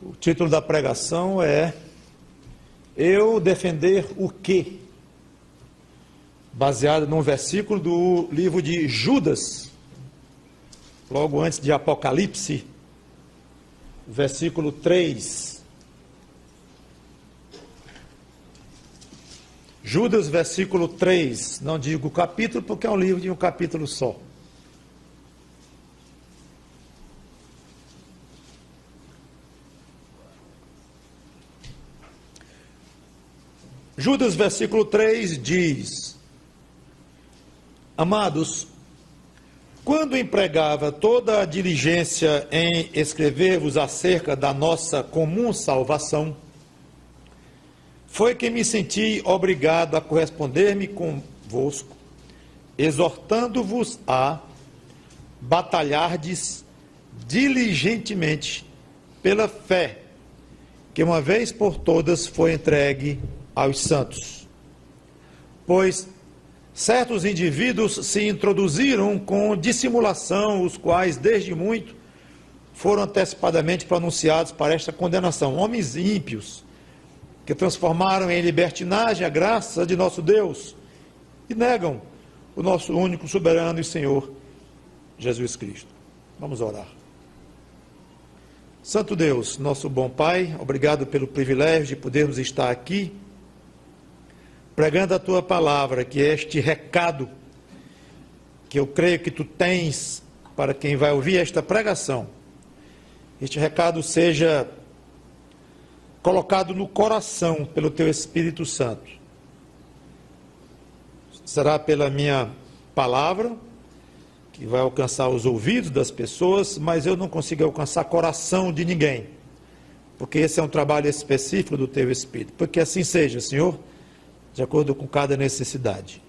O título da pregação é Eu defender o quê? Baseado num versículo do livro de Judas, logo antes de Apocalipse, versículo 3. Judas, versículo 3. Não digo o capítulo, porque é um livro de um capítulo só. Judas, versículo 3 diz: Amados, quando empregava toda a diligência em escrever-vos acerca da nossa comum salvação, foi que me senti obrigado a corresponder-me convosco, exortando-vos a batalhardes diligentemente pela fé, que uma vez por todas foi entregue aos santos. Pois certos indivíduos se introduziram com dissimulação, os quais desde muito foram antecipadamente pronunciados para esta condenação. Homens ímpios, que transformaram em libertinagem a graça de nosso Deus e negam o nosso único soberano e Senhor, Jesus Cristo. Vamos orar. Santo Deus, nosso bom Pai, obrigado pelo privilégio de podermos estar aqui, pregando a Tua palavra, que é este recado que eu creio que Tu tens para quem vai ouvir esta pregação. Este recado seja colocado no coração pelo Teu Espírito Santo. Será pela minha palavra, que vai alcançar os ouvidos das pessoas, mas eu não consigo alcançar coração de ninguém, porque esse é um trabalho específico do Teu Espírito. Porque assim seja, Senhor, de acordo com cada necessidade.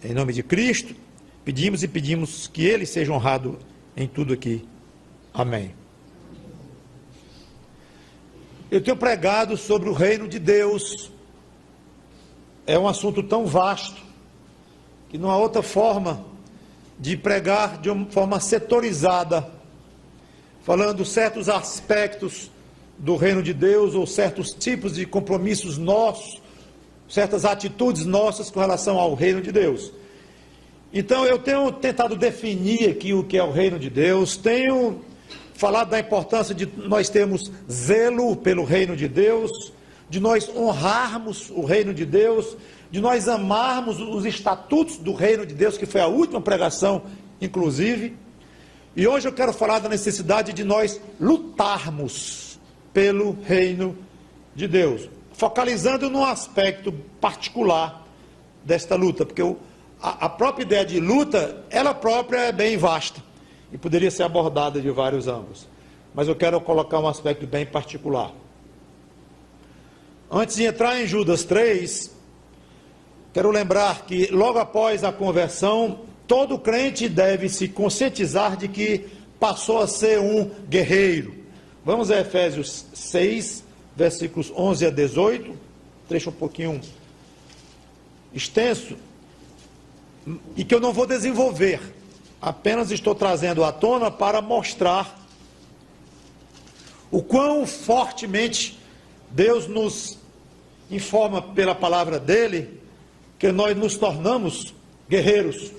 Em nome de Cristo, pedimos que Ele seja honrado em tudo aqui. Amém. Eu tenho pregado sobre o reino de Deus. É um assunto tão vasto que não há outra forma de pregar de uma forma setorizada, falando certos aspectos do reino de Deus ou certos tipos de compromissos nossos, certas atitudes nossas com relação ao reino de Deus. Então eu tenho tentado definir aqui o que é o reino de Deus, tenho falado da importância de nós termos zelo pelo reino de Deus, de nós honrarmos o reino de Deus, de nós amarmos os estatutos do reino de Deus, que foi a última pregação, inclusive. E hoje eu quero falar da necessidade de nós lutarmos pelo reino de Deus, focalizando num aspecto particular desta luta, porque a própria ideia de luta, ela própria é bem vasta e poderia ser abordada de vários ângulos, mas eu quero colocar um aspecto bem particular. Antes de entrar em Judas 3, quero lembrar que logo após a conversão, todo crente deve se conscientizar de que passou a ser um guerreiro. Vamos a Efésios 6, versículos 11 a 18, trecho um pouquinho extenso, e que eu não vou desenvolver, apenas estou trazendo à tona para mostrar o quão fortemente Deus nos informa pela palavra dele, que nós nos tornamos guerreiros.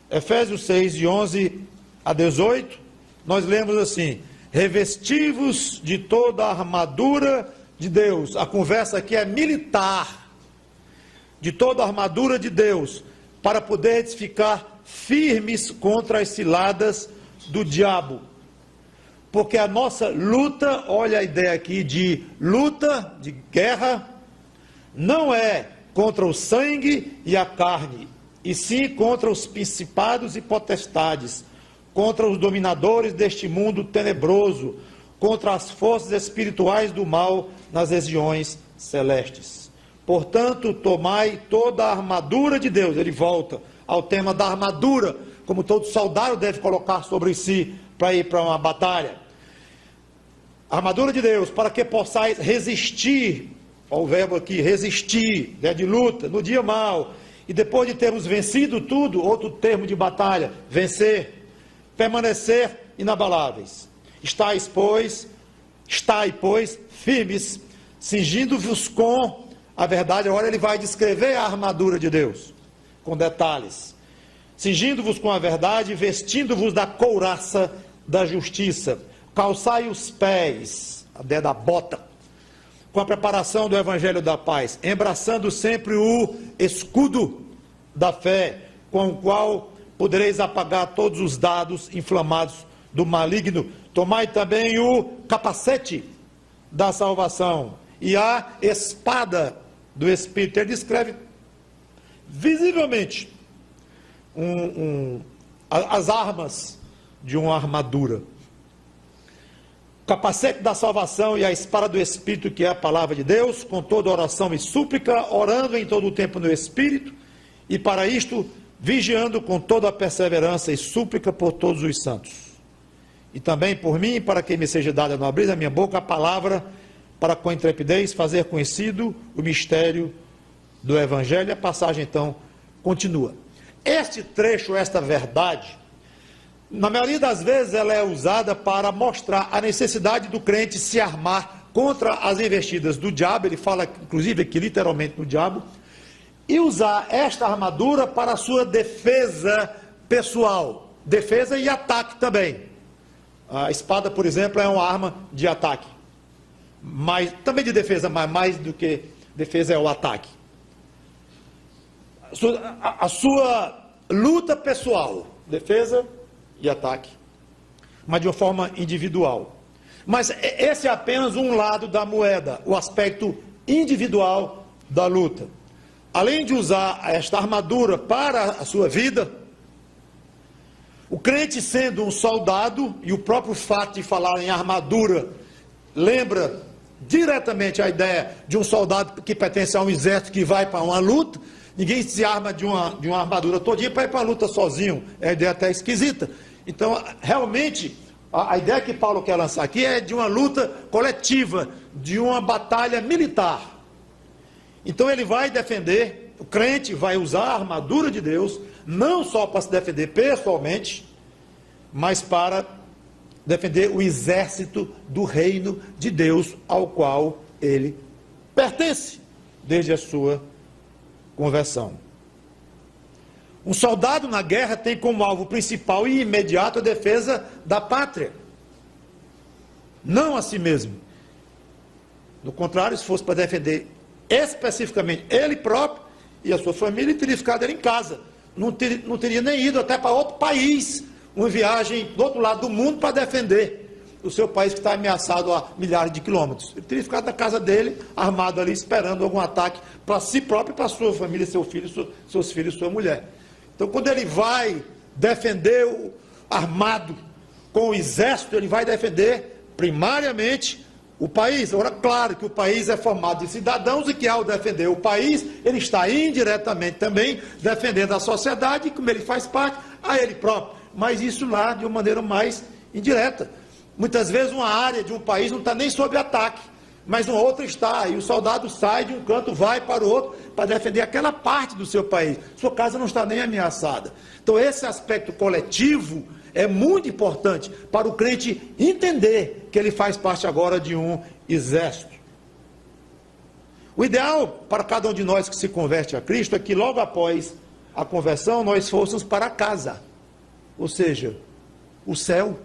Efésios 6, de 11 a 18, nós lemos assim: revesti-vos de toda a armadura de Deus. A conversa aqui é militar. De toda a armadura de Deus, para poderes ficar firmes contra as ciladas do diabo. Porque a nossa luta, olha a ideia aqui de luta, de guerra, não é contra o sangue e a carne, e sim contra os principados e potestades, contra os dominadores deste mundo tenebroso, contra as forças espirituais do mal nas regiões celestes. Portanto, tomai toda a armadura de Deus. Ele volta ao tema da armadura, como todo soldado deve colocar sobre si para ir para uma batalha. A armadura de Deus, para que possais resistir, olha o verbo aqui, resistir, né, de luta, no dia mau, e depois de termos vencido tudo, outro termo de batalha, vencer, permanecer inabaláveis. Estais, pois, Estai, pois, firmes, cingindo-vos com a verdade. Agora ele vai descrever a armadura de Deus, com detalhes. Cingindo-vos com a verdade, vestindo-vos da couraça da justiça. Calçai os pés, a ideia da bota, com a preparação do evangelho da paz, embraçando sempre o escudo da fé, com o qual podereis apagar todos os dados inflamados do maligno. Tomai também o capacete da salvação e a espada do Espírito. Ele descreve visivelmente as armas de uma armadura. Capacete da salvação e a espada do Espírito, que é a palavra de Deus, com toda oração e súplica, orando em todo o tempo no Espírito, e para isto, vigiando com toda a perseverança e súplica por todos os santos. E também por mim, para que me seja dada no abrir da minha boca a palavra, para com intrepidez fazer conhecido o mistério do Evangelho. A passagem então continua. Este trecho, esta verdade, na maioria das vezes ela é usada para mostrar a necessidade do crente se armar contra as investidas do diabo. Ele fala inclusive aqui literalmente no diabo, e usar esta armadura para a sua defesa pessoal, defesa e ataque também. A espada, por exemplo, é uma arma de ataque, mas também de defesa, mas mais do que defesa é o ataque. A sua luta pessoal, defesa e ataque, mas de uma forma individual. Mas esse é apenas um lado da moeda, o aspecto individual da luta. Além de usar esta armadura para a sua vida, o crente, sendo um soldado, e o próprio fato de falar em armadura lembra diretamente a ideia de um soldado que pertence a um exército que vai para uma luta. Ninguém se arma de uma armadura todinha para ir para a luta sozinho, é uma ideia até esquisita. Então, realmente, a ideia que Paulo quer lançar aqui é de uma luta coletiva, de uma batalha militar. Então ele vai defender, o crente vai usar a armadura de Deus, não só para se defender pessoalmente, mas para defender o exército do reino de Deus ao qual ele pertence, desde a sua conversão. Um soldado na guerra tem como alvo principal e imediato a defesa da pátria, não a si mesmo. Do contrário, se fosse para defender especificamente ele próprio e a sua família, ele teria ficado em casa, não teria nem ido até para outro país, uma viagem do outro lado do mundo para defender o seu país que está ameaçado a milhares de quilômetros. Ele teria ficado na casa dele, armado ali, esperando algum ataque para si próprio e para a sua família, seu filho, seus filhos, sua mulher. Então, quando ele vai defender armado com o exército, ele vai defender primariamente o país. Agora, claro que o país é formado de cidadãos e que, ao defender o país, ele está indiretamente também defendendo a sociedade, como ele faz parte, a ele próprio. Mas isso lá de uma maneira mais indireta. Muitas vezes uma área de um país não está nem sob ataque, mas uma outra está, e o soldado sai de um canto, vai para o outro, para defender aquela parte do seu país. Sua casa não está nem ameaçada. Então esse aspecto coletivo é muito importante para o crente entender que ele faz parte agora de um exército. O ideal para cada um de nós que se converte a Cristo é que logo após a conversão nós fôssemos para casa, ou seja, o céu.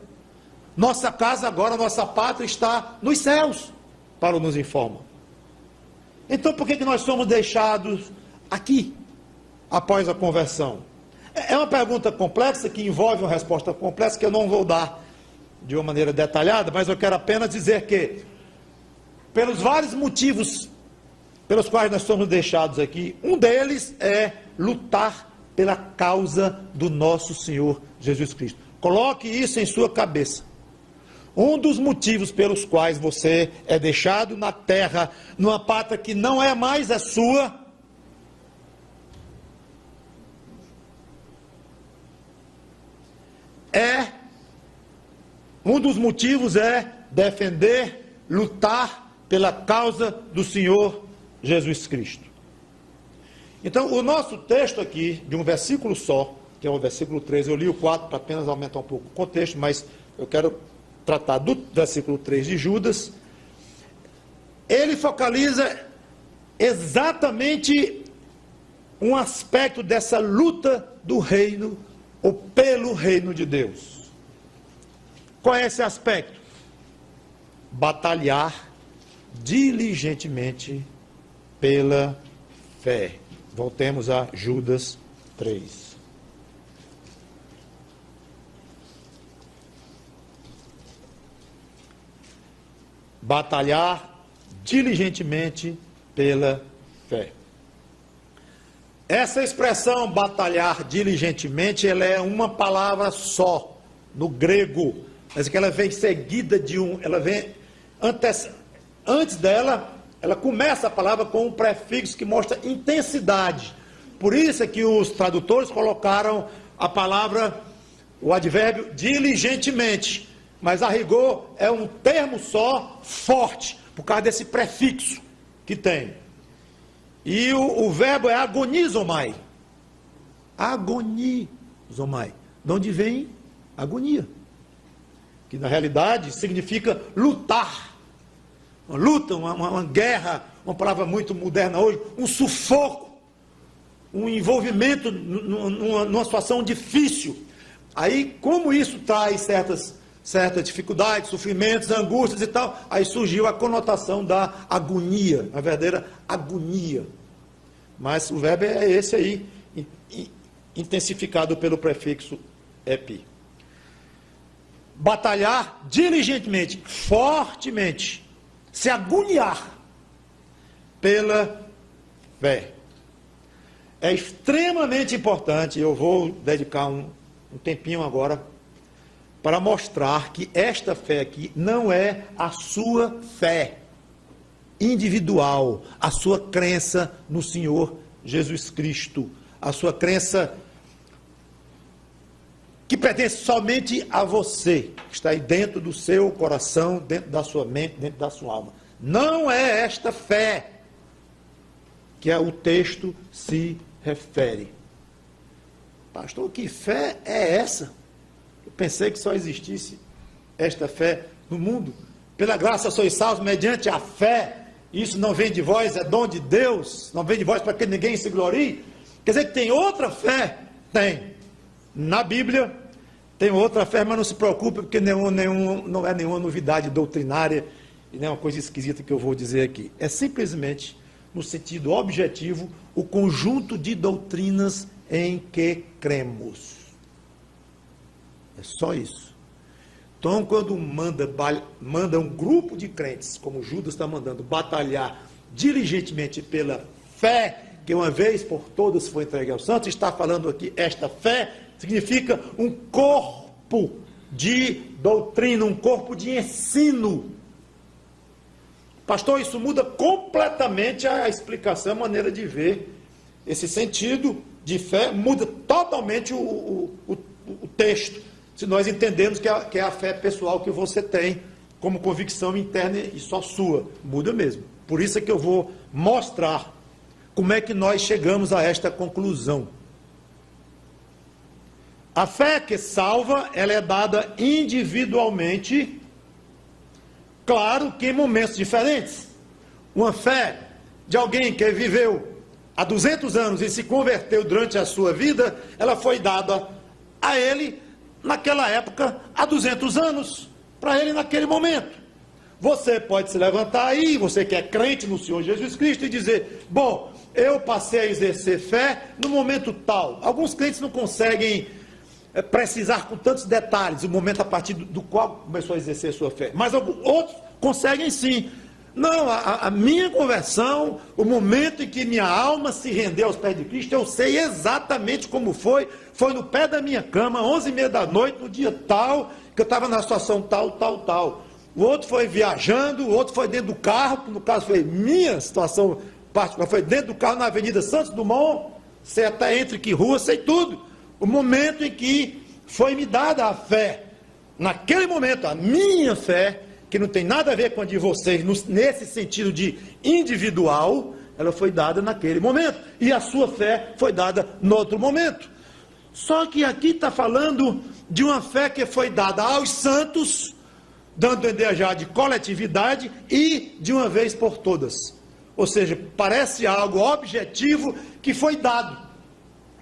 Nossa casa agora, nossa pátria está nos céus, Paulo nos informa. Então por que nós somos deixados aqui após a conversão? É uma pergunta complexa, que envolve uma resposta complexa, que eu não vou dar de uma maneira detalhada, mas eu quero apenas dizer que, pelos vários motivos pelos quais nós somos deixados aqui, um deles é lutar pela causa do nosso Senhor Jesus Cristo. Coloque isso em sua cabeça. Um dos motivos pelos quais você é deixado na terra, numa pátria que não é mais a sua, um dos motivos é defender, lutar pela causa do Senhor Jesus Cristo. Então, o nosso texto aqui, de um versículo só, que é o versículo 13, eu li o 4 para apenas aumentar um pouco o contexto, mas eu quero tratar do versículo 3 de Judas, ele focaliza exatamente um aspecto dessa luta do reino, ou pelo reino de Deus. Qual é esse aspecto? Batalhar diligentemente pela fé. Voltemos a Judas 3. Batalhar diligentemente pela fé. Essa expressão batalhar diligentemente, ela é uma palavra só no grego, mas que ela vem seguida de ela vem antes dela, ela começa a palavra com um prefixo que mostra intensidade. Por isso é que os tradutores colocaram a palavra, o advérbio diligentemente, mas a rigor é um termo só forte, por causa desse prefixo que tem. E o verbo é agonizomai. Agonizomai. De onde vem agonia? Que na realidade significa lutar. Uma luta, uma guerra, uma palavra muito moderna hoje, um sufoco, um envolvimento numa situação difícil. Aí, como isso traz certas dificuldades, sofrimentos, angústias e tal, aí surgiu a conotação da agonia, a verdadeira agonia. Mas o verbo é esse aí, intensificado pelo prefixo epi. Batalhar diligentemente, fortemente, se agoniar pela fé. É extremamente importante, eu vou dedicar um tempinho agora para mostrar que esta fé aqui não é a sua fé individual, a sua crença no Senhor Jesus Cristo, a sua crença que pertence somente a você, que está aí dentro do seu coração, dentro da sua mente, dentro da sua alma. Não é esta fé que o texto se refere. Pastor, que fé é essa? Eu pensei que só existisse esta fé no mundo. Pela graça sois salvos mediante a fé. Isso não vem de vós, é dom de Deus. Não vem de vós para que ninguém se glorie. Quer dizer que tem outra fé? Tem. Na Bíblia tem outra fé, mas não se preocupe, porque não é nenhuma novidade doutrinária e nem uma coisa esquisita que eu vou dizer aqui. É simplesmente, no sentido objetivo, o conjunto de doutrinas em que cremos. É só isso. Então, quando manda um grupo de crentes, como Judas está mandando, batalhar diligentemente pela fé, que uma vez por todas foi entregue aos santos, está falando aqui, esta fé significa um corpo de doutrina, um corpo de ensino. Pastor, isso muda completamente a explicação, a maneira de ver esse sentido de fé, muda totalmente o texto, se nós entendemos que é a fé pessoal que você tem como convicção interna e só sua, muda mesmo. Por isso é que eu vou mostrar como é que nós chegamos a esta conclusão. A fé que salva, ela é dada individualmente, claro que em momentos diferentes. Uma fé de alguém que viveu há 200 anos e se converteu durante a sua vida, ela foi dada a ele naquela época, há 200 anos, para ele naquele momento. Você pode se levantar aí, você que é crente no Senhor Jesus Cristo, e dizer, bom, eu passei a exercer fé no momento tal. Alguns crentes não conseguem precisar com tantos detalhes o momento a partir do qual começou a exercer sua fé, mas outros conseguem sim. Não, a minha conversão, o momento em que minha alma se rendeu aos pés de Cristo, eu sei exatamente como foi no pé da minha cama, 11h30 da noite, no dia tal, que eu estava na situação tal. O outro foi viajando, o outro foi dentro do carro, que no caso foi minha situação particular, foi dentro do carro na Avenida Santos Dumont, sei até entre que rua, sei tudo. O momento em que foi me dada a fé, naquele momento, a minha fé, que não tem nada a ver com a de vocês, nesse sentido de individual, ela foi dada naquele momento, e a sua fé foi dada no outro momento. Só que aqui está falando de uma fé que foi dada aos santos, dando ideia já de coletividade e de uma vez por todas. Ou seja, parece algo objetivo que foi dado.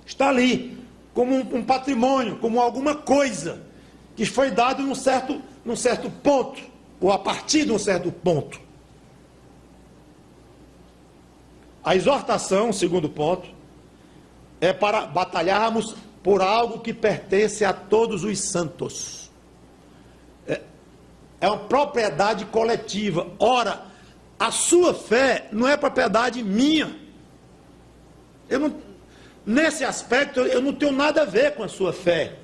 Está ali, como um patrimônio, como alguma coisa, que foi dado num certo ponto, ou a partir de um certo ponto. A exortação, segundo ponto, é para batalharmos por algo que pertence a todos os santos. É uma propriedade coletiva. Ora, a sua fé não é propriedade minha. Nesse aspecto, eu não tenho nada a ver com a sua fé.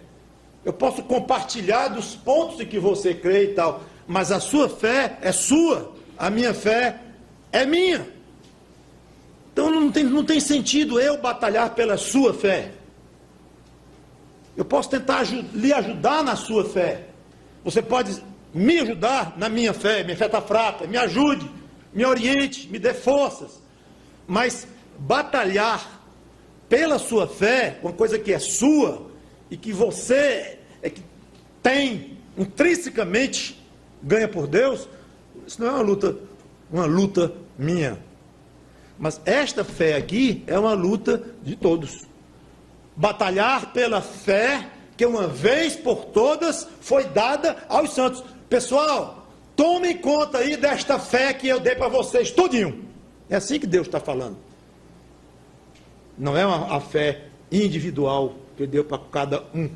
Eu posso compartilhar dos pontos em que você crê e tal, mas a sua fé é sua, a minha fé é minha. Então não tem sentido eu batalhar pela sua fé. Eu posso tentar lhe ajudar na sua fé. Você pode me ajudar na minha fé está fraca, me ajude, me oriente, me dê forças. Mas batalhar pela sua fé, uma coisa que é sua, e que você que tem intrinsecamente, ganha por Deus, isso não é uma luta minha. Mas esta fé aqui é uma luta de todos. Batalhar pela fé que uma vez por todas foi dada aos santos. Pessoal, tomem conta aí desta fé que eu dei para vocês, tudinho. É assim que Deus está falando. Não é a fé individual que deu para cada um.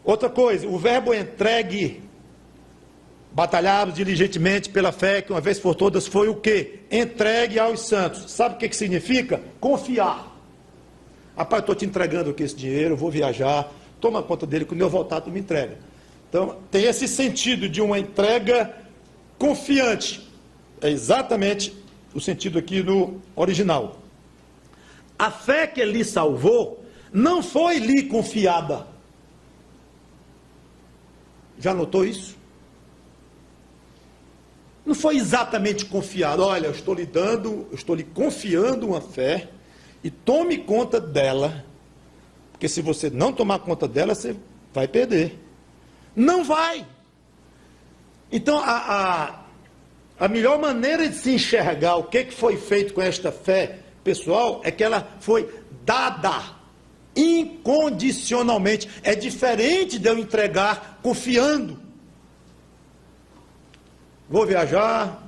Outra coisa, o verbo entregue, batalharmos diligentemente pela fé que uma vez por todas foi o quê? Entregue aos santos. Sabe o que significa? Confiar. Rapaz, eu estou te entregando aqui esse dinheiro, eu vou viajar, toma conta dele, quando eu voltar tu me entrega. Então, tem esse sentido de uma entrega confiante. É exatamente o sentido aqui no original. A fé que lhe salvou não foi lhe confiada. Já notou isso? Não foi exatamente confiado. Olha, eu estou lhe confiando uma fé e tome conta dela, porque se você não tomar conta dela, você vai perder. Não vai. Então, a melhor maneira de se enxergar o que foi feito com esta fé, pessoal, é que ela foi dada incondicionalmente. É diferente de eu entregar confiando. Vou viajar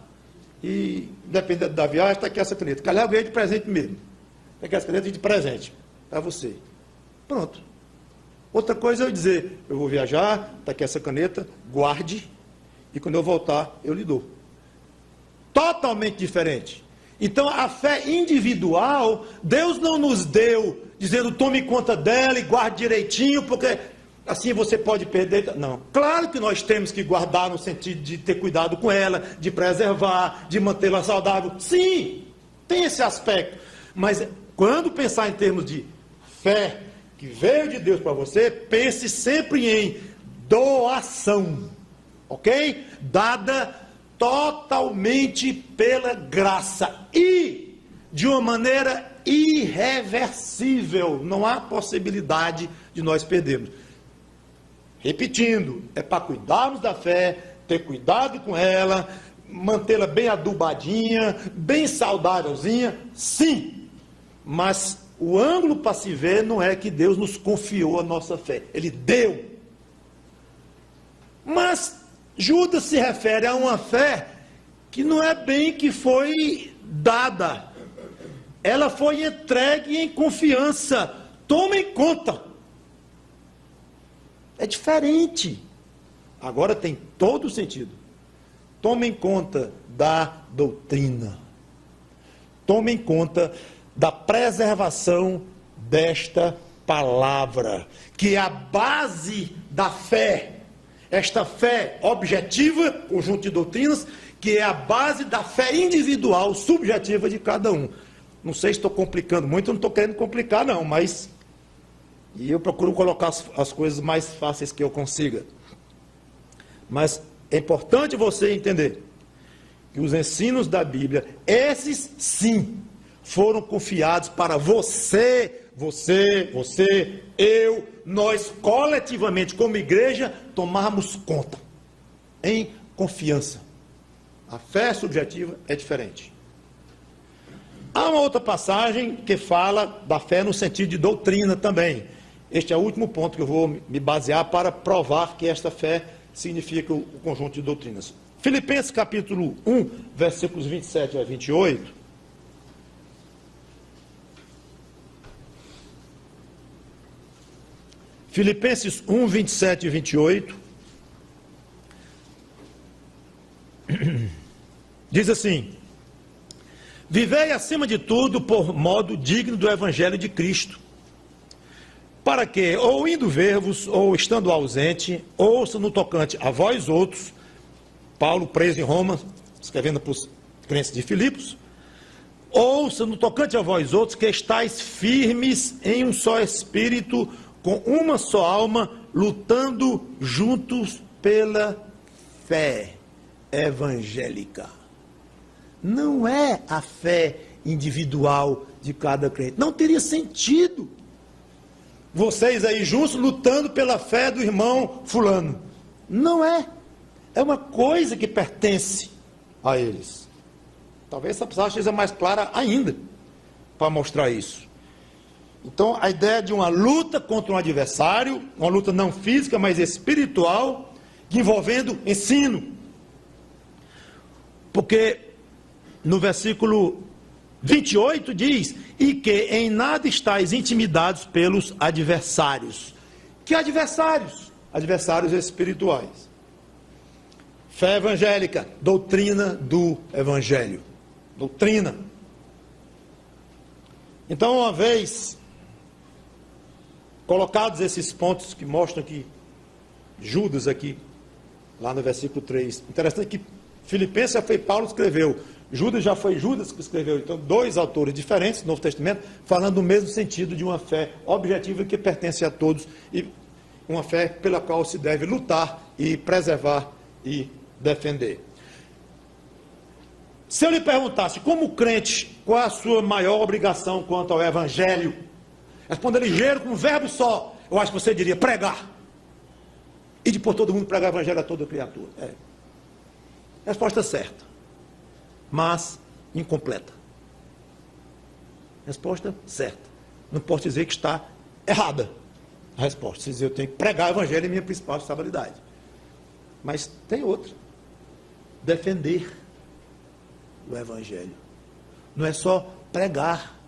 e, dependendo da viagem, está aqui essa caneta. Calhar eu ganhei de presente mesmo. Está aqui essa caneta de presente para você. Pronto. Outra coisa é eu dizer, eu vou viajar, está aqui essa caneta, guarde, e quando eu voltar, eu lhe dou. Totalmente diferente. Então, a fé individual, Deus não nos deu, dizendo, tome conta dela e guarde direitinho, porque assim você pode perder. Não. Claro que nós temos que guardar no sentido de ter cuidado com ela, de preservar, de mantê-la saudável. Sim, tem esse aspecto. Mas quando pensar em termos de fé que veio de Deus para você, pense sempre em doação. Ok? Dada totalmente pela graça e de uma maneira irreversível. Não há possibilidade de nós perdermos. Repetindo, é para cuidarmos da fé, ter cuidado com ela, mantê-la bem adubadinha, bem saudávelzinha, sim. Mas o ângulo para se ver não é que Deus nos confiou a nossa fé. Ele deu. Mas Judas se refere a uma fé que não é bem que foi dada. Ela foi entregue em confiança. Tomem conta. É diferente. Agora tem todo o sentido. Tomem conta da doutrina. Tomem conta da preservação desta palavra, que é a base da fé. Esta fé objetiva, conjunto de doutrinas, que é a base da fé individual, subjetiva de cada um. Não sei se estou complicando muito, eu não estou querendo complicar não, mas eu procuro colocar as coisas mais fáceis que eu consiga. Mas é importante você entender que os ensinos da Bíblia, esses sim, foram confiados para você eu, nós coletivamente como igreja tomarmos conta, em confiança. A fé subjetiva é diferente. Há uma outra passagem que fala da fé no sentido de doutrina também. Este é o último ponto que eu vou me basear para provar que esta fé significa o conjunto de doutrinas. Filipenses capítulo 1, versículos 27 a 28. Filipenses 1, 27 e 28. Diz assim: vivei acima de tudo por modo digno do evangelho de Cristo, para que, ou indo ver-vos, ou estando ausente, ouça no tocante a vós outros, Paulo preso em Roma, escrevendo para os crentes de Filipos, ouça no tocante a vós outros, que estáis firmes em um só espírito, com uma só alma, lutando juntos pela fé evangélica. Não é a fé individual de cada crente. Não teria sentido vocês aí juntos lutando pela fé do irmão fulano. Não é. É uma coisa que pertence a eles. Talvez essa passagem seja mais clara ainda para mostrar isso. Então, a ideia de uma luta contra um adversário, uma luta não física, mas espiritual, envolvendo ensino. Porque no versículo 28 diz: e que em nada estáis intimidados pelos adversários. Que adversários? Adversários espirituais. Fé evangélica, doutrina do evangelho. Doutrina. Então, uma vez colocados esses pontos que mostram que Judas aqui, lá no versículo 3, interessante que Filipenses já foi Paulo que escreveu, Judas já foi Judas que escreveu, então dois autores diferentes do Novo Testamento, falando no mesmo sentido de uma fé objetiva que pertence a todos, e uma fé pela qual se deve lutar e preservar e defender. Se eu lhe perguntasse, como crente, qual é a sua maior obrigação quanto ao evangelho? Responda ligeiro, com um verbo só. Eu acho que você diria pregar. E de por todo mundo pregar o evangelho a toda criatura. Resposta certa, mas incompleta. Resposta certa. Não posso dizer que está errada a resposta. Se dizer, eu tenho que pregar o evangelho é minha principal responsabilidade. Mas tem outra. Defender o evangelho. Não é só pregar.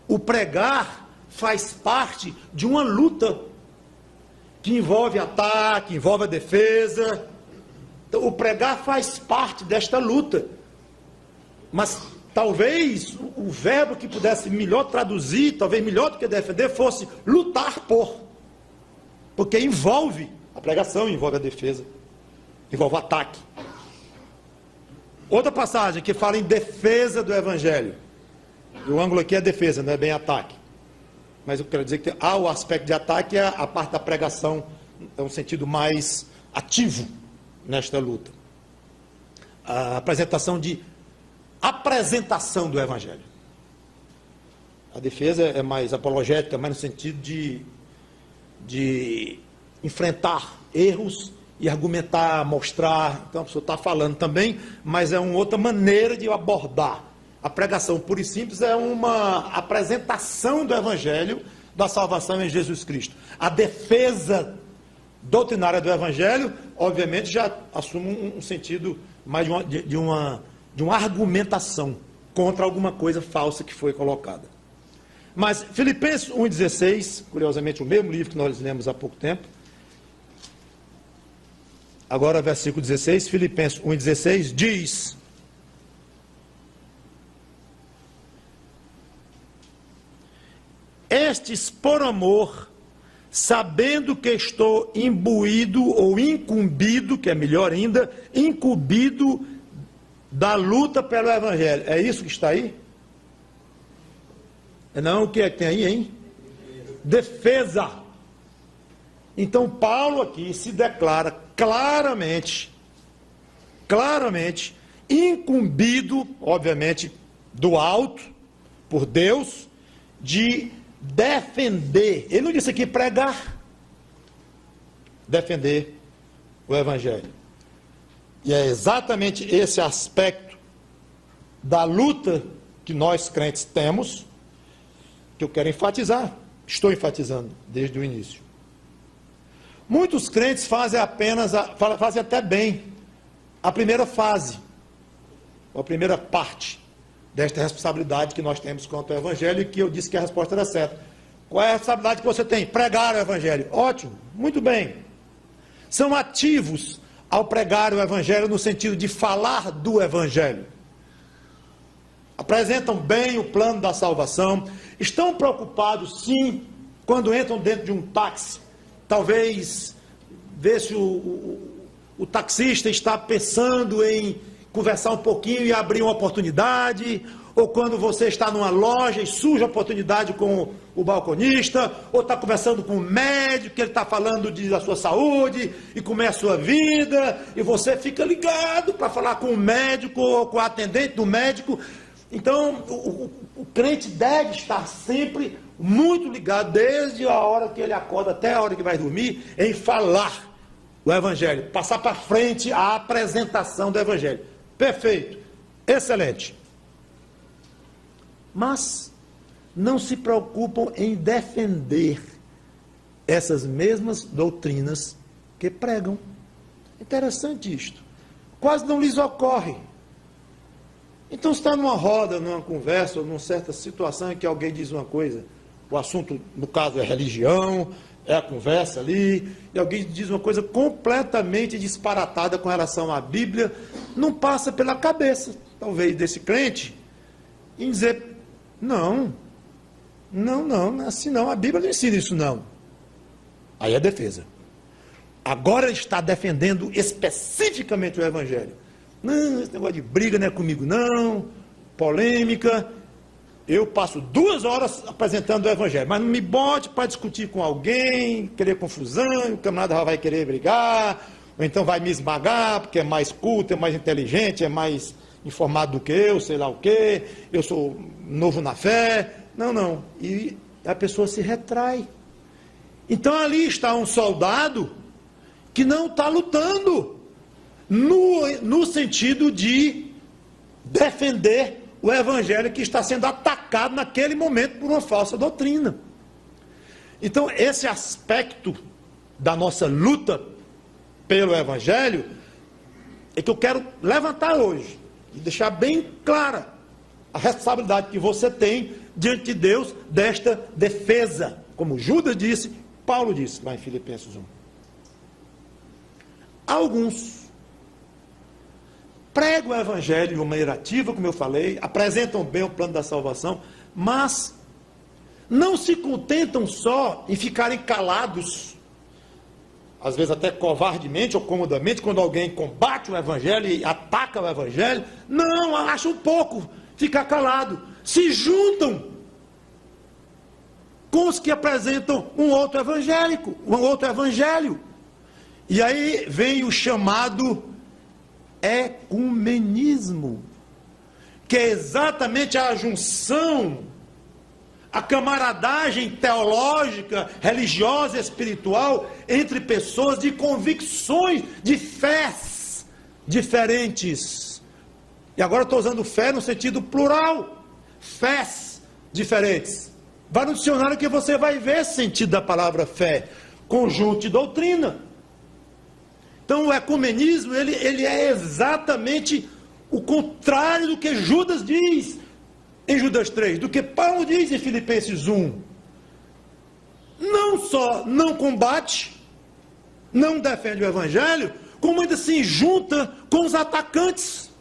O pregar faz parte de uma luta que envolve ataque, envolve a defesa. Então, o pregar faz parte desta luta. Mas talvez o verbo que pudesse melhor traduzir, talvez melhor do que defender, fosse lutar por. Porque envolve a pregação, envolve a defesa, envolve o ataque. Outra passagem que fala em defesa do evangelho. O ângulo aqui é defesa, não é bem ataque. Mas eu quero dizer que há o aspecto de ataque, a parte da pregação é um sentido mais ativo nesta luta. A apresentação do evangelho. A defesa é mais apologética, mais no sentido de enfrentar erros e argumentar, mostrar. Então a pessoa está falando também, mas é uma outra maneira de abordar. A pregação pura e simples é uma apresentação do evangelho, da salvação em Jesus Cristo. A defesa doutrinária do evangelho, obviamente, já assume um sentido mais de uma argumentação contra alguma coisa falsa que foi colocada. Mas Filipenses 1,16, curiosamente o mesmo livro que nós lemos há pouco tempo, agora versículo 16, Filipenses 1,16 diz: estes por amor, sabendo que estou imbuído ou incumbido, que é melhor ainda, incumbido da luta pelo evangelho. É isso que está aí? Não, o que é que tem aí, hein? Defesa. Então Paulo aqui se declara claramente, incumbido, obviamente, do alto, por Deus, de defender, ele não disse aqui pregar, defender o Evangelho. E é exatamente esse aspecto da luta que nós crentes temos, que eu quero enfatizar, estou enfatizando desde o início. Muitos crentes fazem até bem a primeira fase, a primeira parte desta responsabilidade que nós temos quanto ao Evangelho, e que eu disse que a resposta era certa. Qual é a responsabilidade que você tem? Pregar o Evangelho. Ótimo, muito bem. São ativos ao pregar o Evangelho no sentido de falar do Evangelho. Apresentam bem o plano da salvação. Estão preocupados, sim, quando entram dentro de um táxi. Talvez ver se o taxista está pensando em conversar um pouquinho e abrir uma oportunidade, ou quando você está numa loja e surge a oportunidade com o balconista, ou está conversando com o médico, que ele está falando da sua saúde, e como é a sua vida, e você fica ligado para falar com o médico, ou com o atendente do médico. Então, o crente deve estar sempre muito ligado, desde a hora que ele acorda até a hora que vai dormir, em falar o Evangelho, passar para frente a apresentação do Evangelho. Perfeito, excelente. Mas não se preocupam em defender essas mesmas doutrinas que pregam. Interessante isto. Quase não lhes ocorre. Então, está numa roda, numa conversa, ou numa certa situação em que alguém diz uma coisa, o assunto, no caso, é religião, é a conversa ali, e alguém diz uma coisa completamente disparatada com relação à Bíblia, não passa pela cabeça, talvez, desse crente, em dizer, não é assim não, a Bíblia não ensina isso não. Aí é defesa. Agora ele está defendendo especificamente o Evangelho. Não, esse negócio de briga não é comigo não, polêmica. Eu passo 2 horas apresentando o Evangelho, mas não me bote para discutir com alguém, querer confusão, o camarada já vai querer brigar, ou então vai me esmagar, porque é mais culto, é mais inteligente, é mais informado do que eu, sei lá o quê, eu sou novo na fé. Não. E a pessoa se retrai. Então ali está um soldado que não está lutando no sentido de defender o Evangelho que está sendo atacado naquele momento por uma falsa doutrina. Então, esse aspecto da nossa luta pelo Evangelho é que eu quero levantar hoje e deixar bem clara a responsabilidade que você tem diante de Deus desta defesa, como Judas disse, Paulo disse lá em Filipenses 1. Alguns pregam o Evangelho de uma maneira ativa, como eu falei, apresentam bem o plano da salvação, mas não se contentam só em ficarem calados, às vezes até covardemente ou comodamente, quando alguém combate o Evangelho e ataca o Evangelho. Não, acham pouco ficar calado, se juntam com os que apresentam um outro evangelho. E aí vem o chamado ecumenismo, que é exatamente a junção, a camaradagem teológica, religiosa e espiritual entre pessoas de convicções, de fés diferentes. E agora estou usando fé no sentido plural, fés diferentes. Vai no dicionário que você vai ver esse sentido da palavra fé, conjunto de doutrina. Então o ecumenismo, ele é exatamente o contrário do que Judas diz em Judas 3, do que Paulo diz em Filipenses 1. Não só não combate, não defende o Evangelho, como ainda se junta com os atacantes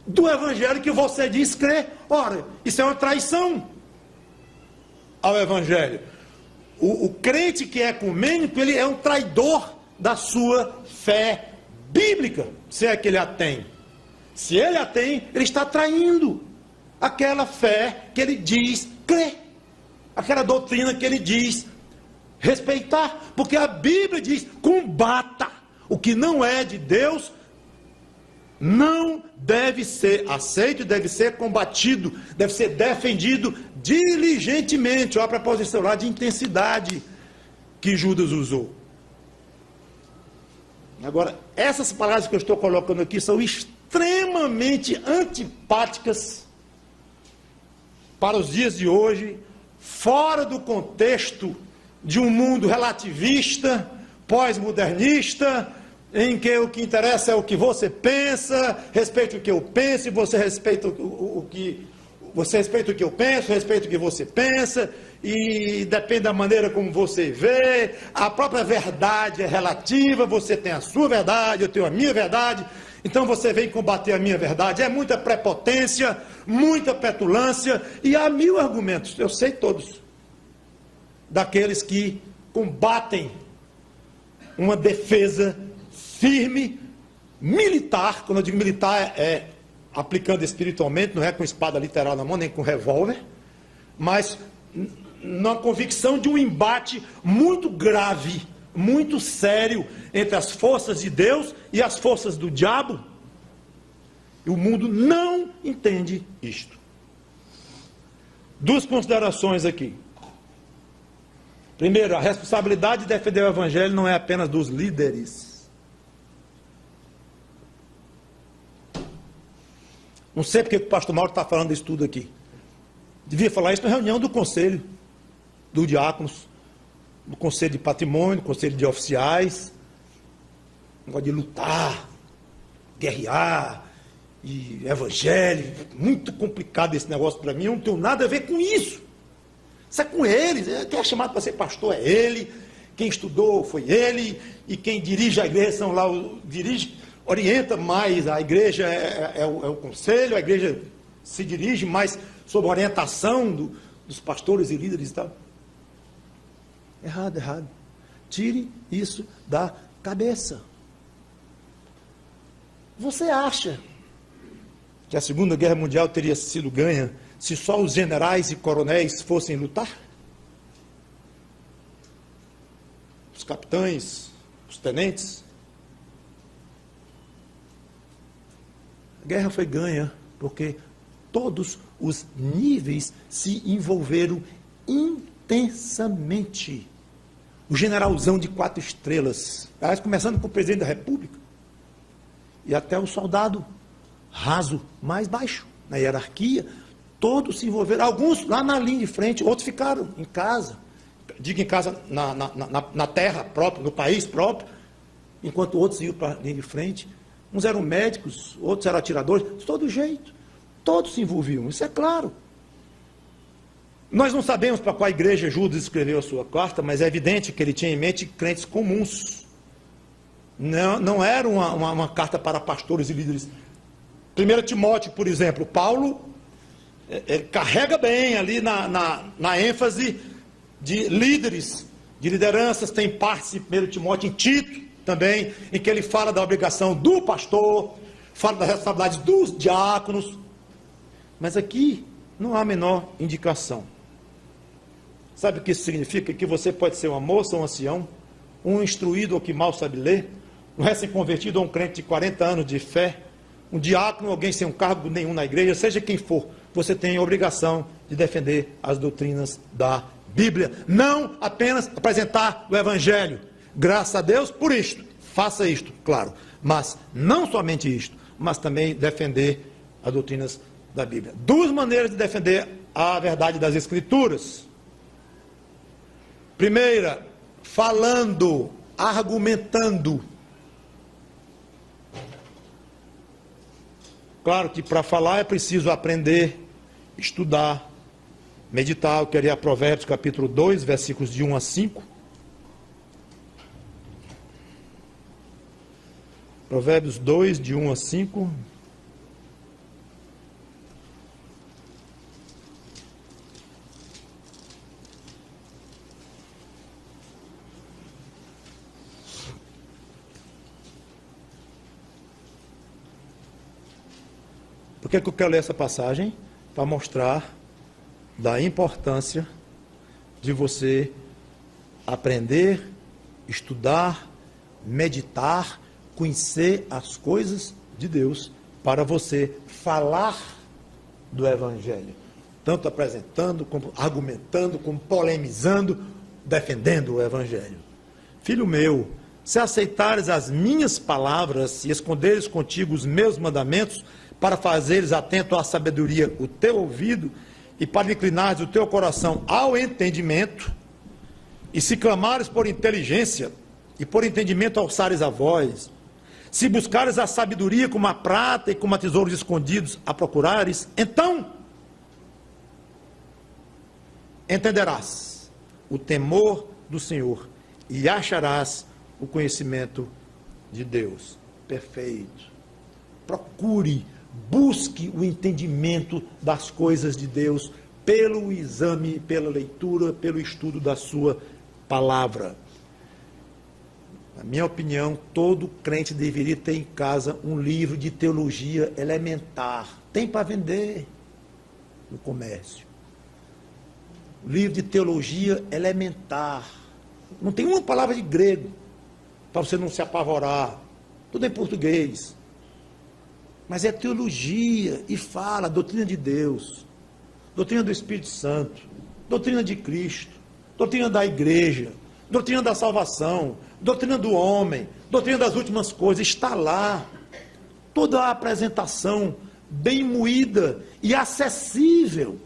do Evangelho que você diz crer. Ora, isso é uma traição ao Evangelho. O crente que é ecumênico, ele é um traidor da sua fé bíblica, se é que ele a tem. Se ele a tem, ele está traindo aquela fé que ele diz crer, aquela doutrina que ele diz respeitar, porque a Bíblia diz: combata o que não é de Deus não deve ser aceito e deve ser combatido, deve ser defendido diligentemente. Olha a preposição lá de intensidade que Judas usou. Agora, essas palavras que eu estou colocando aqui são extremamente antipáticas para os dias de hoje, fora do contexto de um mundo relativista, pós-modernista, em que o que interessa é o que você pensa, respeita o que eu penso, e você respeita o que eu penso, respeita o que você pensa, e depende da maneira como você vê, a própria verdade é relativa, você tem a sua verdade, eu tenho a minha verdade, então você vem combater a minha verdade. É muita prepotência, muita petulância, e há mil argumentos, eu sei todos, daqueles que combatem uma defesa firme, militar. Quando eu digo militar, é aplicando espiritualmente, não é com espada literal na mão, nem com revólver, mas na convicção de um embate muito grave, muito sério, entre as forças de Deus e as forças do diabo. E o mundo não entende isto. Duas considerações aqui. Primeiro, a responsabilidade de defender o evangelho não é apenas dos líderes. Não sei porque o pastor Mauro está falando isso tudo aqui. Devia falar isso na reunião do conselho, dos diáconos, do conselho de patrimônio, do conselho de oficiais. Negócio de lutar, guerrear, e evangelho. Muito complicado esse negócio para mim, eu não tenho nada a ver com isso. Isso é com eles. Quem é chamado para ser pastor é ele, quem estudou foi ele, e quem dirige a igreja são lá, orienta mais a igreja, é o conselho, a igreja se dirige mais sob a orientação dos pastores e líderes e tal. Errado, errado. Tire isso da cabeça. Você acha que a Segunda Guerra Mundial teria sido ganha se só os generais e coronéis fossem lutar? Os capitães, os tenentes? A guerra foi ganha porque todos os níveis se envolveram intensamente. O generalzão de 4 estrelas, aliás, começando com o presidente da República, e até o soldado raso, mais baixo, na hierarquia, todos se envolveram, alguns lá na linha de frente, outros ficaram em casa, digo em casa, na terra própria, no país próprio, enquanto outros iam para a linha de frente. Uns eram médicos, outros eram atiradores, de todo jeito, todos se envolviam, isso é claro. Nós não sabemos para qual igreja Judas escreveu a sua carta, mas é evidente que ele tinha em mente crentes comuns. Não era uma carta para pastores e líderes. 1 Timóteo, por exemplo, Paulo ele carrega bem ali na ênfase de líderes, de lideranças. Tem parte, 1 Timóteo, em Tito também, em que ele fala da obrigação do pastor, fala das responsabilidades dos diáconos. Mas aqui não há a menor indicação. Sabe o que isso significa? Que você pode ser uma moça ou um ancião, um instruído ou que mal sabe ler, um recém-convertido ou um crente de 40 anos de fé, um diácono, alguém sem um cargo nenhum na igreja, seja quem for, você tem a obrigação de defender as doutrinas da Bíblia. Não apenas apresentar o Evangelho. Graças a Deus por isto. Faça isto, claro. Mas não somente isto, mas também defender as doutrinas da Bíblia. 2 maneiras de defender a verdade das Escrituras. Primeira, falando, argumentando. Claro que para falar é preciso aprender, estudar, meditar. Eu queria Provérbios capítulo 2, versículos de 1 a 5. Provérbios 2, de 1 a 5. Por que eu quero ler essa passagem? Para mostrar da importância de você aprender, estudar, meditar, conhecer as coisas de Deus para você falar do Evangelho. Tanto apresentando, como argumentando, como polemizando, defendendo o Evangelho. Filho meu, se aceitares as minhas palavras e esconderes contigo os meus mandamentos, para fazeres atento à sabedoria o teu ouvido, e para inclinares o teu coração ao entendimento, e se clamares por inteligência, e por entendimento alçares a voz, se buscares a sabedoria como a prata e como a tesouros escondidos a procurares, então entenderás o temor do Senhor e acharás o conhecimento de Deus. Perfeito. Procure, busque o entendimento das coisas de Deus pelo exame, pela leitura, pelo estudo da sua palavra. Na minha opinião, todo crente deveria ter em casa um livro de teologia elementar. Tem para vender no comércio. Livro de teologia elementar. Não tem uma palavra de grego, para você não se apavorar. Tudo em português. Mas é teologia e fala doutrina de Deus, doutrina do Espírito Santo, doutrina de Cristo, doutrina da igreja, doutrina da salvação, doutrina do homem, doutrina das últimas coisas. Está lá. Toda a apresentação bem moída e acessível.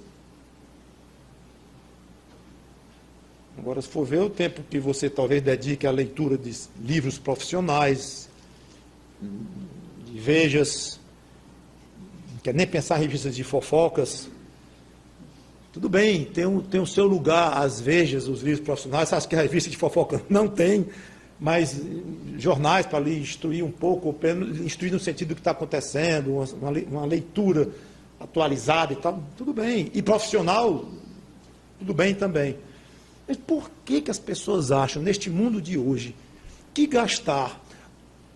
Agora, se for ver o tempo que você talvez dedique à leitura de livros profissionais, de vejas, não quer nem pensar em revistas de fofocas, tudo bem, tem o seu lugar, as vejas, os livros profissionais. Acho que a revista de fofoca não tem, mas jornais para lhe instruir um pouco, instruir no sentido do que está acontecendo, uma leitura atualizada e tal, tudo bem. E profissional, tudo bem também. Mas por que as pessoas acham, neste mundo de hoje, que gastar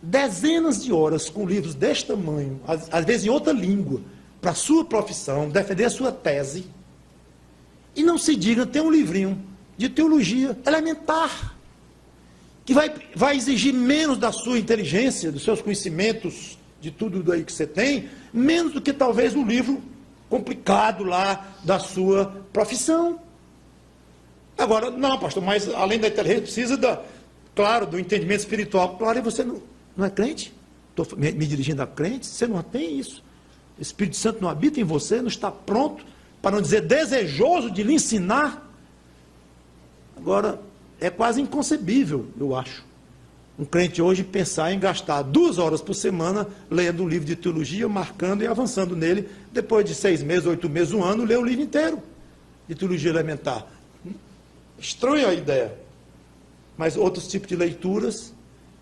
dezenas de horas com livros deste tamanho, às vezes em outra língua, para a sua profissão, defender a sua tese, e não se diga ter um livrinho de teologia elementar, que vai exigir menos da sua inteligência, dos seus conhecimentos, de tudo daí que você tem, menos do que talvez o livro complicado lá da sua profissão. Agora, não, pastor, mas além da inteligência, precisa, claro, do entendimento espiritual. Claro, e você não é crente? Estou me dirigindo a crente? Você não tem isso? O Espírito Santo não habita em você, não está pronto, para não dizer desejoso de lhe ensinar? Agora, é quase inconcebível, eu acho, um crente hoje pensar em gastar 2 horas por semana lendo um livro de teologia, marcando e avançando nele, depois de 6 meses, 8 meses, 1 ano, ler o livro inteiro de teologia elementar. Estranha a ideia. Mas outros tipos de leituras,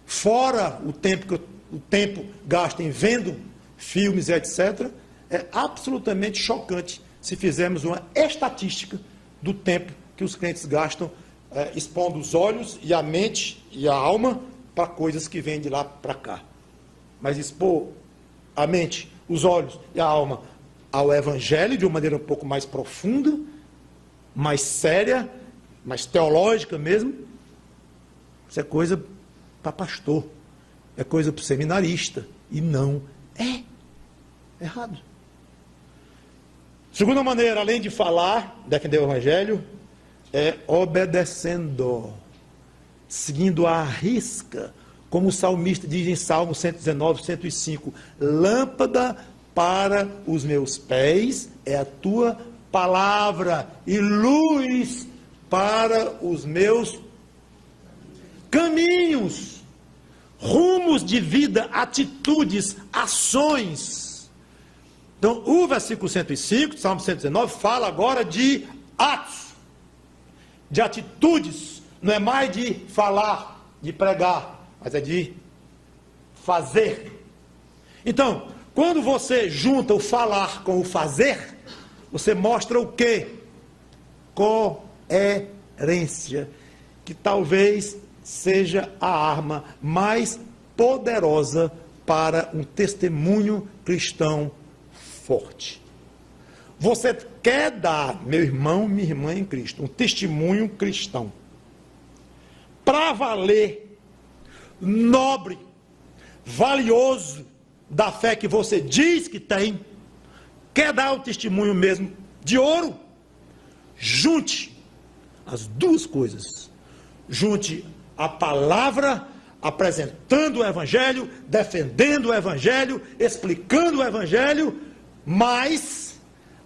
fora o tempo gasto em vendo filmes, etc., é absolutamente chocante se fizermos uma estatística do tempo que os crentes gastam expondo os olhos e a mente e a alma para coisas que vêm de lá para cá. Mas expor a mente, os olhos e a alma ao Evangelho de uma maneira um pouco mais profunda, mais séria, mais teológica mesmo, isso é coisa para pastor, é coisa para seminarista, e não é errado. Segunda maneira, além de falar, defender o Evangelho, é obedecendo, seguindo à risca, como o salmista diz em Salmo 119, 105, lâmpada para os meus pés é a tua palavra e luz para os meus caminhos, rumos de vida, atitudes, ações. Então, o versículo 105, Salmo 119, fala agora de atos, de atitudes, não é mais de falar, de pregar, mas é de fazer. Então, quando você junta o falar com o fazer, você mostra o quê? Coerência, que talvez seja a arma mais poderosa para um testemunho cristão forte. Você quer dar, meu irmão, minha irmã em Cristo, um testemunho cristão para valer, nobre, valioso, da fé que você diz que tem, quer dar o testemunho mesmo de ouro, junte as duas coisas. Junte a palavra, apresentando o Evangelho, defendendo o Evangelho, explicando o Evangelho, mais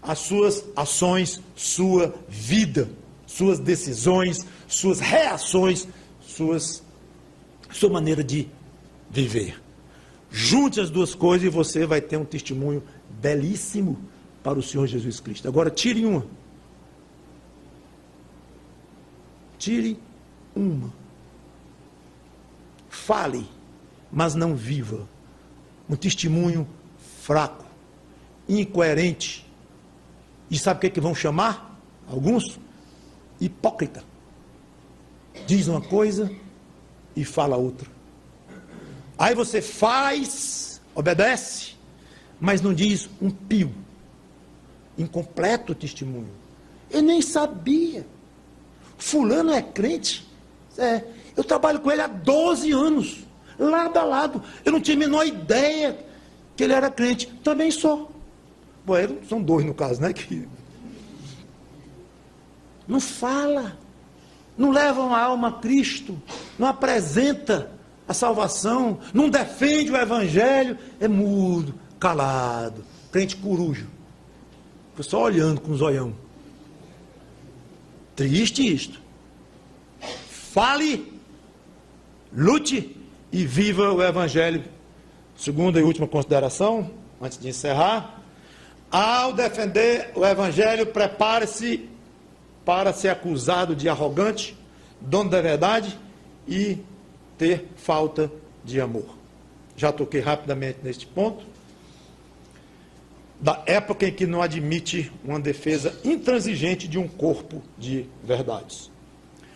as suas ações, sua vida, suas decisões, suas reações, sua maneira de viver. Junte as duas coisas e você vai ter um testemunho belíssimo para o Senhor Jesus Cristo. Agora, tire uma. Tire uma. Fale, mas não viva. Um testemunho fraco, incoerente. E sabe o que vão chamar? Alguns? Hipócrita. Diz uma coisa e fala outra. Aí você faz, obedece, mas não diz um pio. Incompleto testemunho. Eu nem sabia. Fulano é crente. Eu trabalho com ele há 12 anos, lado a lado. Eu não tinha a menor ideia que ele era crente. Também sou. Bom, são dois no caso, né? Que não fala, não leva uma alma a Cristo, não apresenta a salvação, não defende o Evangelho, é mudo, calado, crente coruja. Fica só olhando com os olhão. Triste isto. Fale, lute e viva o Evangelho. Segunda e última consideração, antes de encerrar. Ao defender o Evangelho, prepare-se para ser acusado de arrogante, dono da verdade e ter falta de amor. Já toquei rapidamente neste ponto. Da época em que não admite uma defesa intransigente de um corpo de verdades.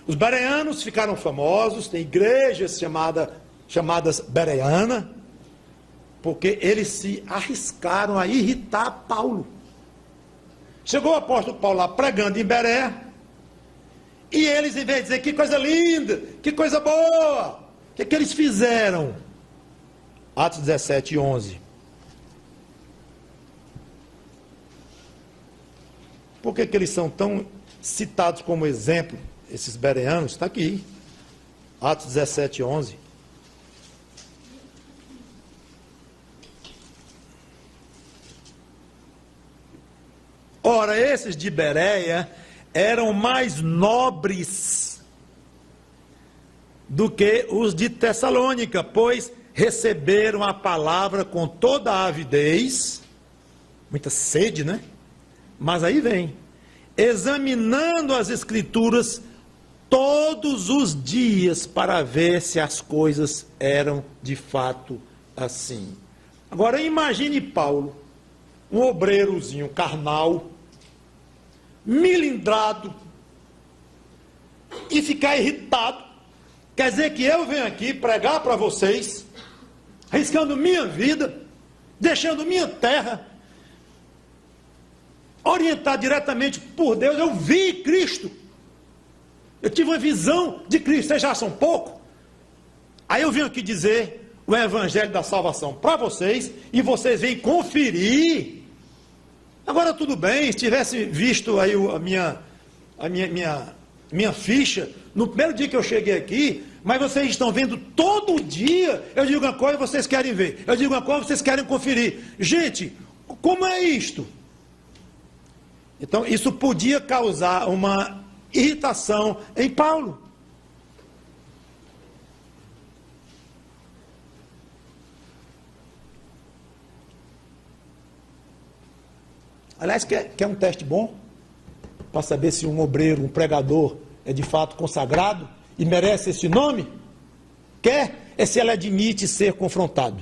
Os bereanos ficaram famosos, tem igrejas chamadas bereana, porque eles se arriscaram a irritar Paulo. Chegou o apóstolo Paulo lá pregando em Bereia, e eles, em vez de dizer que coisa linda, que coisa boa, o que eles fizeram? Atos 17, 11. Por que eles são tão citados como exemplo, esses bereanos? Está aqui, Atos 17, 11. Ora, esses de Bereia eram mais nobres do que os de Tessalônica, pois receberam a palavra com toda a avidez, muita sede, né? Mas aí vem, examinando as Escrituras todos os dias para ver se as coisas eram de fato assim. Agora imagine Paulo, um obreirozinho carnal, milindrado, e ficar irritado. Quer dizer que eu venho aqui pregar para vocês, arriscando minha vida, deixando minha terra, orientado diretamente por Deus. Eu vi Cristo, eu tive uma visão de Cristo. Vocês já são pouco? Aí eu venho aqui dizer o Evangelho da salvação para vocês, e vocês vêm conferir. Agora tudo bem, se tivesse visto aí a minha ficha no primeiro dia que eu cheguei aqui, mas vocês estão vendo todo dia. Eu digo uma coisa, vocês querem ver. Eu digo uma coisa, vocês querem conferir. Gente, como é isto? Então, isso podia causar uma irritação em Paulo. Aliás, quer um teste bom? Para saber se um obreiro, um pregador, é de fato consagrado e merece esse nome? Quer? É se ele admite ser confrontado.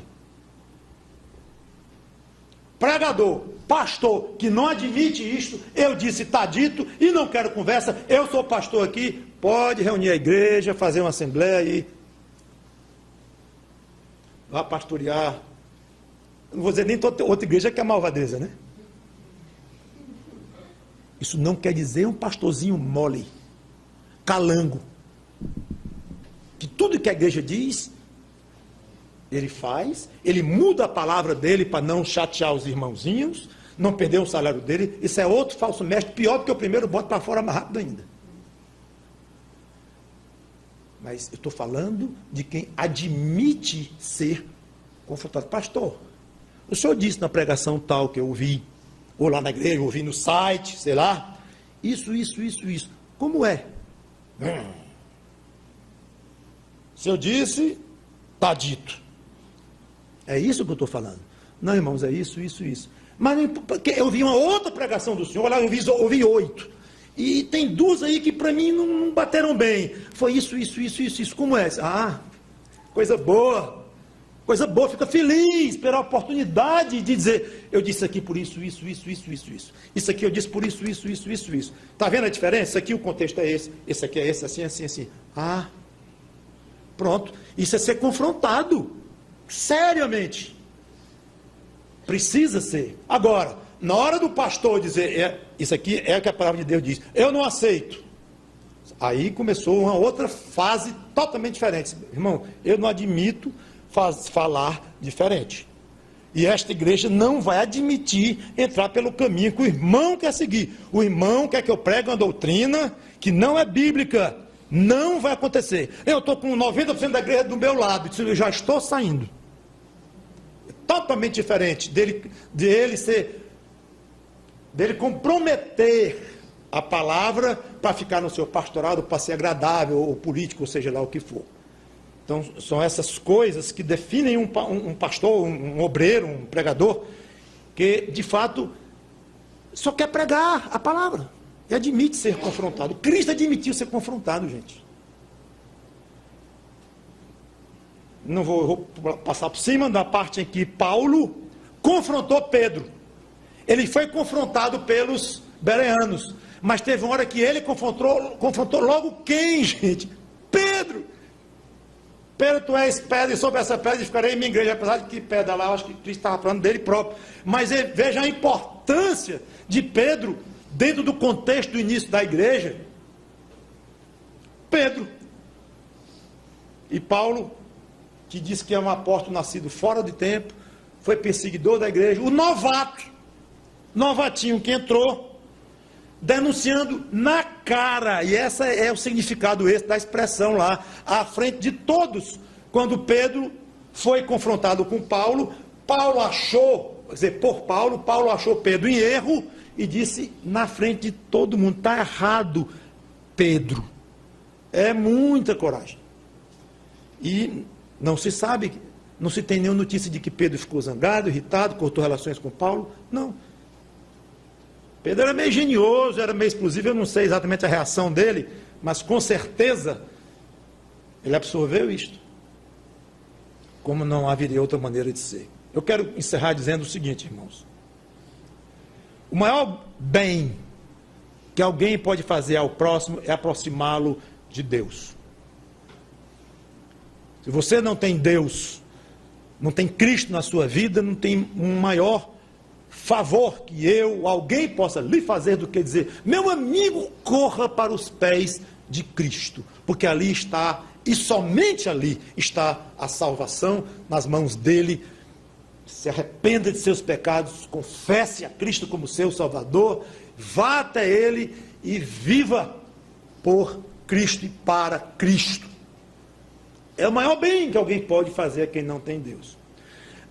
Pregador, pastor, que não admite isto, eu disse, está dito, e não quero conversa, eu sou pastor aqui, pode reunir a igreja, fazer uma assembleia e vá pastorear. Não vou dizer nem outra igreja que é malvadeza, né? Isso não quer dizer um pastorzinho mole, calango, que tudo que a igreja diz Ele faz, ele muda a palavra dele para não chatear os irmãozinhos, não perder o salário dele. Isso é outro falso mestre, pior do que o primeiro, bota para fora mais rápido ainda. Mas eu estou falando de quem admite ser confrontado. Pastor, o senhor disse na pregação tal que eu ouvi, ou lá na igreja, eu ouvi no site, sei lá, isso. Como é? Se eu disse, está dito. É isso que eu estou falando. Não, irmãos, é isso. Mas eu vi uma outra pregação do senhor, lá eu ouvi 8. E tem 2 aí que para mim não bateram bem. Foi isso. Como é? Ah, coisa boa. Coisa boa, fica feliz pela oportunidade de dizer, eu disse aqui por isso. Isso aqui eu disse por isso. Está vendo a diferença? Isso aqui o contexto é esse aqui é esse, assim. Ah, pronto. Isso é ser confrontado. Seriamente. Precisa ser. Agora, na hora do pastor dizer, isso aqui é o que a palavra de Deus diz, eu não aceito. Aí começou uma outra fase totalmente diferente. Irmão, eu não admito falar diferente. E esta igreja não vai admitir entrar pelo caminho que o irmão quer seguir. O irmão quer que eu pregue uma doutrina que não é bíblica. Não vai acontecer. Eu estou com 90% da igreja do meu lado, eu já estou saindo. Totalmente diferente dele comprometer a palavra para ficar no seu pastorado, para ser agradável, ou político, ou seja lá o que for. Então, são essas coisas que definem um pastor, um obreiro, um pregador, que, de fato, só quer pregar a palavra. E admite ser confrontado. Cristo admitiu ser confrontado, gente. Não vou passar por cima da parte em que Paulo confrontou Pedro. Ele foi confrontado pelos bereanos. Mas teve uma hora que ele confrontou logo quem, gente? Pedro. Pedro, tu és pedra, e sobre essa pedra ficarei em minha igreja. Apesar de que pedra lá, eu acho que Cristo estava falando dele próprio. Mas veja a importância de Pedro dentro do contexto do início da igreja. Pedro. E Paulo, que disse que é um apóstolo nascido fora de tempo, foi perseguidor da igreja. O novatinho que entrou, denunciando na cara, e esse é o significado da expressão lá, à frente de todos, quando Pedro foi confrontado com Paulo, Paulo achou Pedro em erro, e disse na frente de todo mundo, está errado, Pedro. É muita coragem. E não se sabe, não se tem nenhuma notícia de que Pedro ficou zangado, irritado, cortou relações com Paulo, não. Pedro era meio genioso, era meio explosivo, eu não sei exatamente a reação dele, mas com certeza ele absorveu isto, como não haveria outra maneira de ser. Eu quero encerrar dizendo o seguinte, irmãos. O maior bem que alguém pode fazer ao próximo é aproximá-lo de Deus. Se você não tem Deus, não tem Cristo na sua vida, não tem um maior favor que alguém possa lhe fazer do que dizer, meu amigo, corra para os pés de Cristo, porque ali está, e somente ali está a salvação nas mãos dele. Se arrependa de seus pecados, confesse a Cristo como seu Salvador, vá até ele e viva por Cristo e para Cristo. É o maior bem que alguém pode fazer a quem não tem Deus.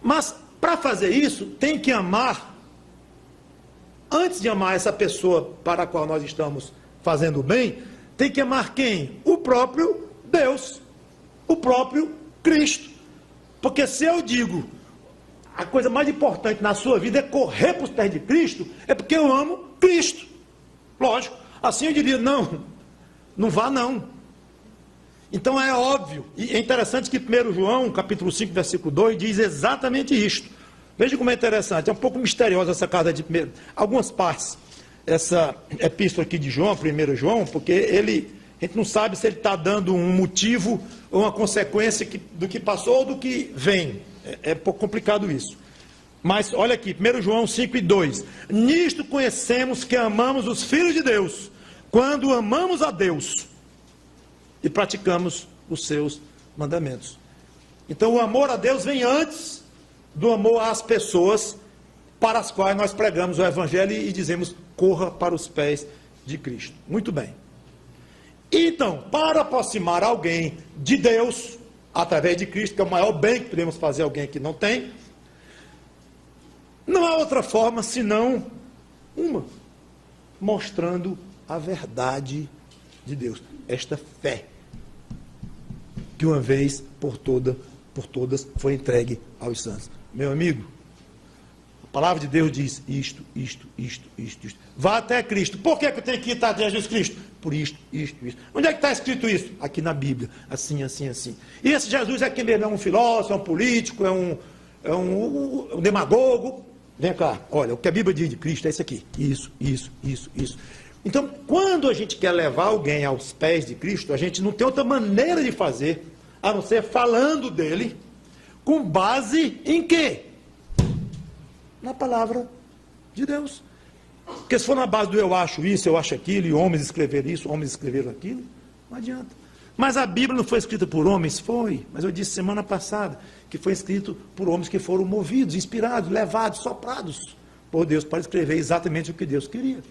Mas para fazer isso, tem que amar. Antes de amar essa pessoa para a qual nós estamos fazendo o bem, tem que amar quem? O próprio Deus, o próprio Cristo. Porque se eu digo, a coisa mais importante na sua vida é correr para os pés de Cristo, é porque eu amo Cristo. Lógico, assim eu diria, não vá não. Então é óbvio, e é interessante que 1 João, capítulo 5, versículo 2, diz exatamente isto. Veja como é interessante, é um pouco misteriosa essa carta de algumas partes, essa epístola aqui de João, 1 João, porque a gente não sabe se ele está dando um motivo ou uma consequência do que passou ou do que vem. É um pouco complicado isso. Mas olha aqui, 1 João 5 e 2. Nisto conhecemos que amamos os filhos de Deus, quando amamos a Deus e praticamos os seus mandamentos. Então o amor a Deus vem antes do amor às pessoas para as quais nós pregamos o Evangelho e dizemos: corra para os pés de Cristo. Muito bem. Então, para aproximar alguém de Deus, através de Cristo, que é o maior bem que podemos fazer a alguém que não tem, não há outra forma senão uma: mostrando a verdade de Deus. Esta fé que uma vez por todas foi entregue aos santos. Meu amigo, a palavra de Deus diz isto. Vá até Cristo. Por que eu tenho que ir até Jesus Cristo? Por isto. Onde é que está escrito isso? Aqui na Bíblia. Assim. E esse Jesus é quem mesmo? É um filósofo, é um político, é um demagogo? Vem cá, olha, o que a Bíblia diz de Cristo é isso aqui. Isso. Então, quando a gente quer levar alguém aos pés de Cristo, a gente não tem outra maneira de fazer, a não ser falando dele, com base em quê? Na palavra de Deus. Porque se for na base do eu acho isso, eu acho aquilo, e homens escreveram isso, homens escreveram aquilo, não adianta. Mas a Bíblia não foi escrita por homens? Foi. Mas eu disse semana passada que foi escrito por homens que foram movidos, inspirados, levados, soprados por Deus para escrever exatamente o que Deus queria.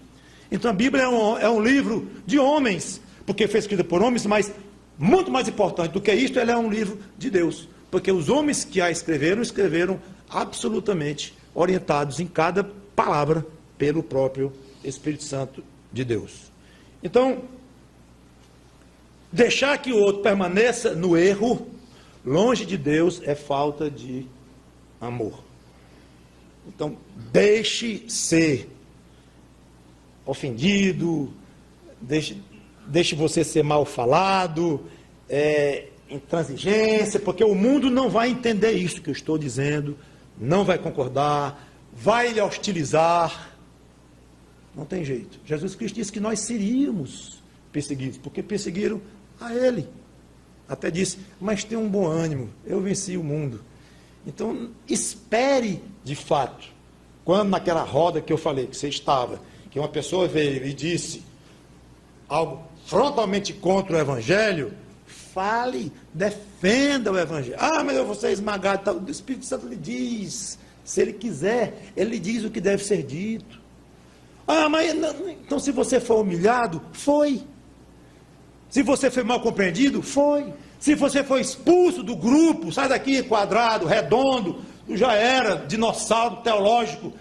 Então a Bíblia é um livro de homens, porque foi escrita por homens, mas muito mais importante do que isto, ela é um livro de Deus. Porque os homens que a escreveram absolutamente orientados em cada palavra pelo próprio Espírito Santo de Deus. Então, deixar que o outro permaneça no erro, longe de Deus, é falta de amor. Então, deixe ser ofendido, deixe você ser mal falado, intransigência, porque o mundo não vai entender isso que eu estou dizendo, não vai concordar, vai lhe hostilizar. Não tem jeito. Jesus Cristo disse que nós seríamos perseguidos, porque perseguiram a Ele. Até disse: mas tenha um bom ânimo, eu venci o mundo. Então, espere de fato, quando naquela roda que eu falei, que você estava, que uma pessoa veio e disse algo frontalmente contra o Evangelho, fale, defenda o Evangelho. Ah, mas eu vou ser esmagado. O Espírito Santo lhe diz, se ele quiser, ele lhe diz o que deve ser dito. Ah, mas não, então se você for humilhado, foi. Se você foi mal compreendido, foi. Se você foi expulso do grupo, sai daqui, quadrado, redondo, já era dinossauro teológico,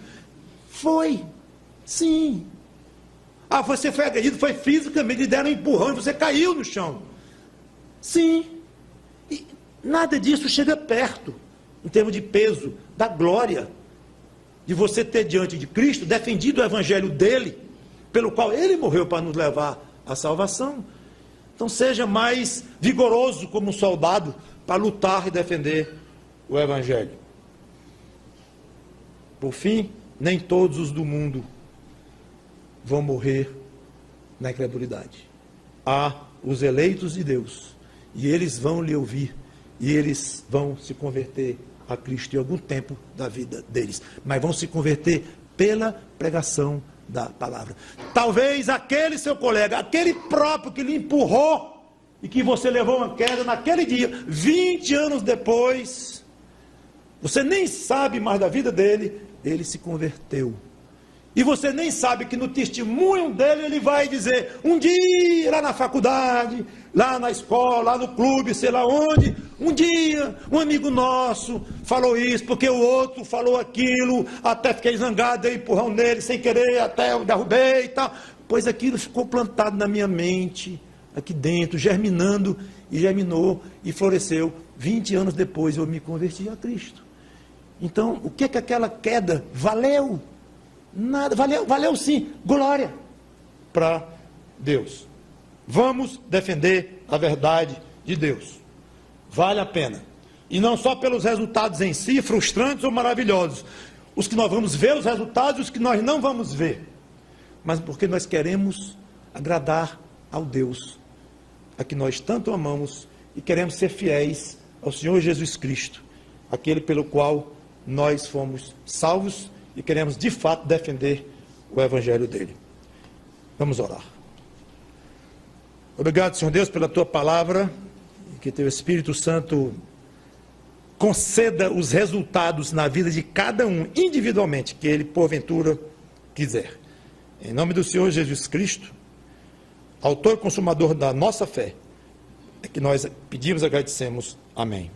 foi. Sim. Ah, você foi agredido, foi fisicamente, lhe deram um empurrão e você caiu no chão. Sim. E nada disso chega perto, em termos de peso, da glória de você ter diante de Cristo defendido o Evangelho dele, pelo qual ele morreu para nos levar à salvação. Então seja mais vigoroso como um soldado para lutar e defender o Evangelho. Por fim, nem todos os do mundo vão morrer na incredulidade. Há os eleitos de Deus, e eles vão lhe ouvir, e eles vão se converter a Cristo em algum tempo da vida deles, mas vão se converter pela pregação da palavra. Talvez aquele seu colega, aquele próprio que lhe empurrou e que você levou uma queda naquele dia, 20 anos depois, você nem sabe mais da vida dele, ele se converteu. E você nem sabe que no testemunho dele ele vai dizer: um dia lá na faculdade, lá na escola, lá no clube, sei lá onde, um dia um amigo nosso falou isso, porque o outro falou aquilo, até fiquei zangado, dei empurrão nele sem querer, até eu derrubei e tal. Pois aquilo ficou plantado na minha mente, aqui dentro, germinando, e germinou e floresceu. 20 anos depois eu me converti a Cristo. Então, o que aquela queda valeu? Nada, valeu sim, glória para Deus. Vamos defender a verdade de Deus. Vale a pena. E não só pelos resultados em si, frustrantes ou maravilhosos. Os que nós vamos ver, os resultados, os que nós não vamos ver. Mas porque nós queremos agradar ao Deus a que nós tanto amamos e queremos ser fiéis ao Senhor Jesus Cristo, aquele pelo qual nós fomos salvos e queremos de fato defender o Evangelho dele. Vamos orar. Obrigado, Senhor Deus, pela tua palavra, que teu Espírito Santo conceda os resultados na vida de cada um, individualmente, que Ele, porventura, quiser. Em nome do Senhor Jesus Cristo, autor e consumador da nossa fé, é que nós pedimos e agradecemos. Amém.